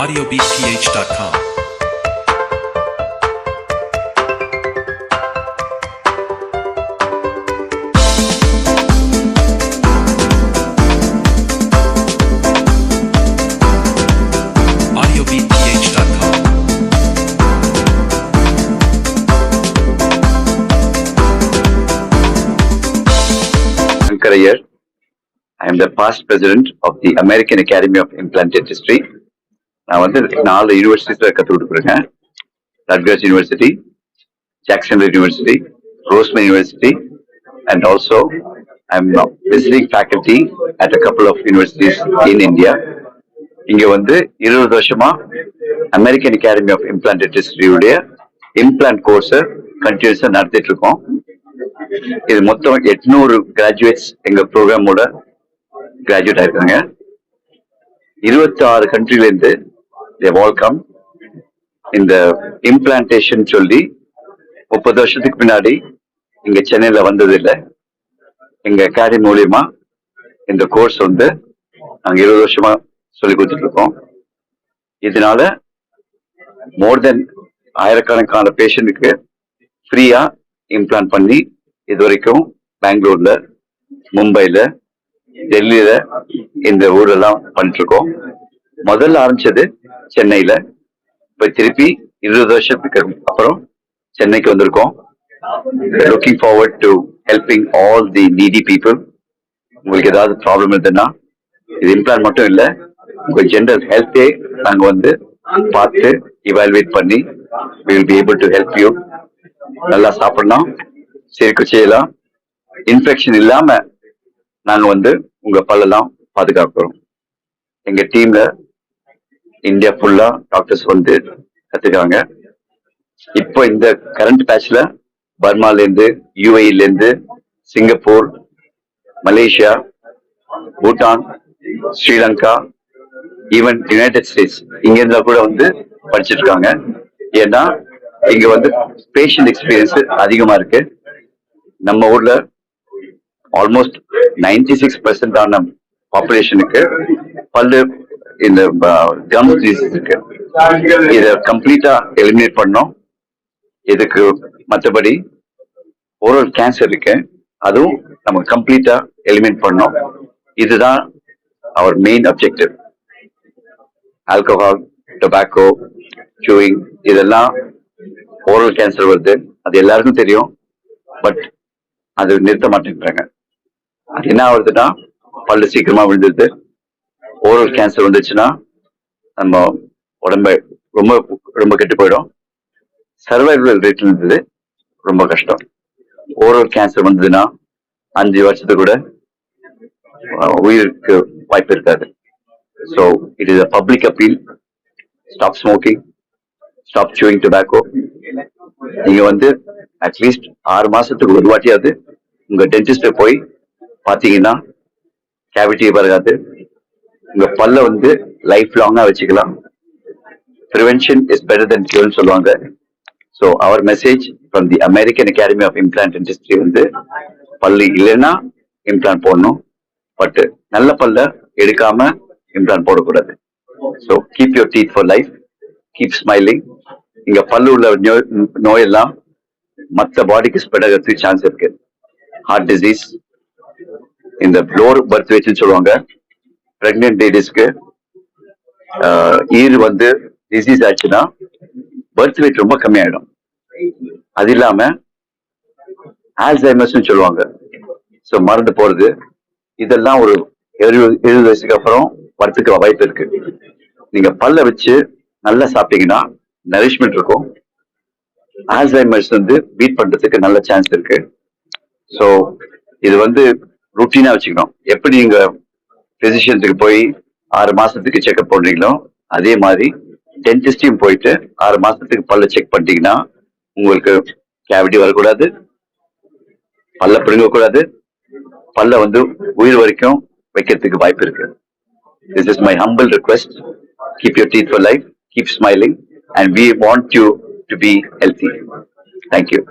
audiobeatph.com. audiobeatph.com. Shankar Iyer. I am the past president of the American Academy of Implant Dentistry. நான் வந்து 4 யூனிவர்சிட்டிஸ்ல கற்றுக் கொடுக்குறேன். Rutgers university, Jacksonville university, Roseman university, and also I'm visiting faculty at a couple of universities in India. இங்க வந்து 20 வருஷமா American academy of implant டென்டிஸ்ட்ரியுடைய implant கோர்ஸை கண்டினியூஸா நடத்திட்டு இருக்கோம். இது மொத்தம் 800 கிராஜுவேட்ஸ் எங்க ப்ரோக்ராமோட கிராஜுவேட் ஆயிருக்காங்க. 26 கண்ட்ரில இருந்து கம் இந்த இம்ப்ளான்டேஷன் சொல்லி 30 வருஷத்துக்கு பின்னாடி இங்க சென்னையில வந்தது இல்லை. எங்க அகாடமி மூலியமா இந்த கோர்ஸ் வந்து நாங்க 20 வருஷமா சொல்லி கொடுத்துட்டு இருக்கோம். இதனால மோர் தென் ஆயிரக்கணக்கான பேஷண்ட்டுக்கு ஃப்ரீயா இம்ப்ளான்ட் பண்ணி இது வரைக்கும் பெங்களூர்ல, மும்பைல, டெல்லியில இந்த ஊரெல்லாம் பண்ணிட்டு இருக்கோம். முதல்ல ஆரம்பிச்சது சென்னையில, இப்ப திருப்பி 20 வருஷத்துக்கு அப்புறம் சென்னைக்கு வந்திருக்கோம். Looking forward to helping all the needy people. உங்களுக்கு ஏதாவது ப்ராப்ளம் இருந்ததுன்னா இது இம்ப்ளான்ட் மட்டும் இல்லை, உங்க ஜெனரல் ஹெல்த்தே நாங்க வந்து பார்த்து இவாலுவேட் பண்ணி we will be able to help you. நல்லா சாப்பிடலாம், சேர்க்கை செய்யலாம், இன்ஃபெக்ஷன் இல்லாம நாங்க வந்து உங்க பல்லெல்லாம் பாதுகாக்கிறோம். எங்க டீம்ல இந்தியா ஃபுல்லா டாக்டர்ஸ் வந்து கத்துக்காங்க. இப்போ இந்த கரண்ட் பேட்ச்ல பர்மால இருந்து, யூஏஇல இருந்து, Singapore, Malaysia, Bhutan, Sri Lanka, even United states இங்க இருந்தா கூட வந்து படிச்சுட்டு இருக்காங்க. ஏன்னா இங்க வந்து பேஷண்ட் எக்ஸ்பீரியன்ஸ் அதிகமா இருக்கு. நம்ம ஊர்ல ஆல்மோஸ்ட் 96% ஆன பாப்புலேஷனுக்கு பல்லு இந்த கம்ஸ் டிசீஸ் இருக்கு. இத கம்ப்ளீட்டா எலிமினேட் பண்ணோம். இதுக்கு மற்றபடி ஓரல் கேன்சர் இருக்கு, அதுவும் நம்ம கம்ப்ளீட்டா எலிமினேட் பண்ணோம். இதுதான் அவர் main objective. Alcohol, tobacco, chewing இதெல்லாம் ஓரல் கேன்சர் வருது, அது எல்லாருக்கும் தெரியும். பட் அது நிறுத்த மாட்டேங்கிறாங்க. அது என்ன ஆகுதுன்னா பல்லு சீக்கிரமா விழுந்துருது. ஓரல் கேன்சர் வந்துச்சுன்னா நம்ம உடம்ப ரொம்ப ரொம்ப கெட்டு போயிடும். சர்வைவல் ரேட் இருந்தது ரொம்ப கஷ்டம். ஓரல் கேன்சர் வந்ததுன்னா 5 வருஷத்துக்கு கூட உயிருக்கு வாய்ப்பு இருக்காது. So it is a public appeal. Stop smoking, stop chewing tobacco. நீங்க வந்து அட்லீஸ்ட் 6 மாசத்துக்கு ஒரு வாட்டியாவது உங்க டென்டிஸ்ட போய் பாத்தீங்கன்னா கேவிட்டி வராது. உங்க பல்ல வந்து லைஃப் லாங்கா வச்சுக்கலாம். ப்ரிவென்ஷன் இஸ் பெட்டர் தென் கியூர்னு சொல்லுவாங்க. So our message from the American academy of Implant Dentistry வந்து பல்லு இல்லைன்னா இம்ப்ளான்ட் போடணும், பட் நல்ல பல்ல எடுக்காம இம்ப்ளான்ட் போடக்கூடாது. So keep your teeth for life, keep smiling. இங்க பல்லு உள்ள நோயெல்லாம் மற்ற பாடிக்கு ஸ்ப்ரெட் ஆகிறதுக்கு சான்ஸ் இருக்கு. ஹார்ட் டிசீஸ், இந்த லோவர் பர்த் வெயிட்னு சொல்லுவாங்க. பிரெக்னென்ட் லேடிஸ்க்கு ஈர் வந்து டிசீஸ் ஆச்சுன்னா பர்த் வெயிட் ரொம்ப கம்மியாயிடும். அது இல்லாம ஆல்சைமர்ஸ்னு சொல்லுவாங்க, ஸோ மறந்து போறது. இதெல்லாம் ஒரு 20 வயசுக்கு அப்புறம் வரத்துக்கு வாய்ப்பு இருக்கு. நீங்க பல்ல வச்சு நல்லா சாப்பிட்டீங்கன்னா நரிஷ்மெண்ட் இருக்கும். ஆல்சைமர்ஸ் வந்து பீட் பண்றதுக்கு நல்ல சான்ஸ் இருக்கு. ஸோ இது வந்து ருட்டீனா வச்சுக்கணும். எப்படி நீங்க பிசிஷியன்ஸுக்கு போய் 6 மாசத்துக்கு செக்அப் பண்றீங்களோ அதே மாதிரி டென்டிஸ்டையும் போயிட்டு 6 மாசத்துக்கு பல்ல செக் பண்ணிட்டீங்கன்னா உங்களுக்கு கேவிட்டி வரக்கூடாது, பல்ல பிடுங்கக்கூடாது, பல்ல வந்து உயிர் வரைக்கும் வைக்கிறதுக்கு வாய்ப்பு இருக்கு. This is my humble request. Keep your teeth for life, keep smiling, and we want you to be healthy. Thank you.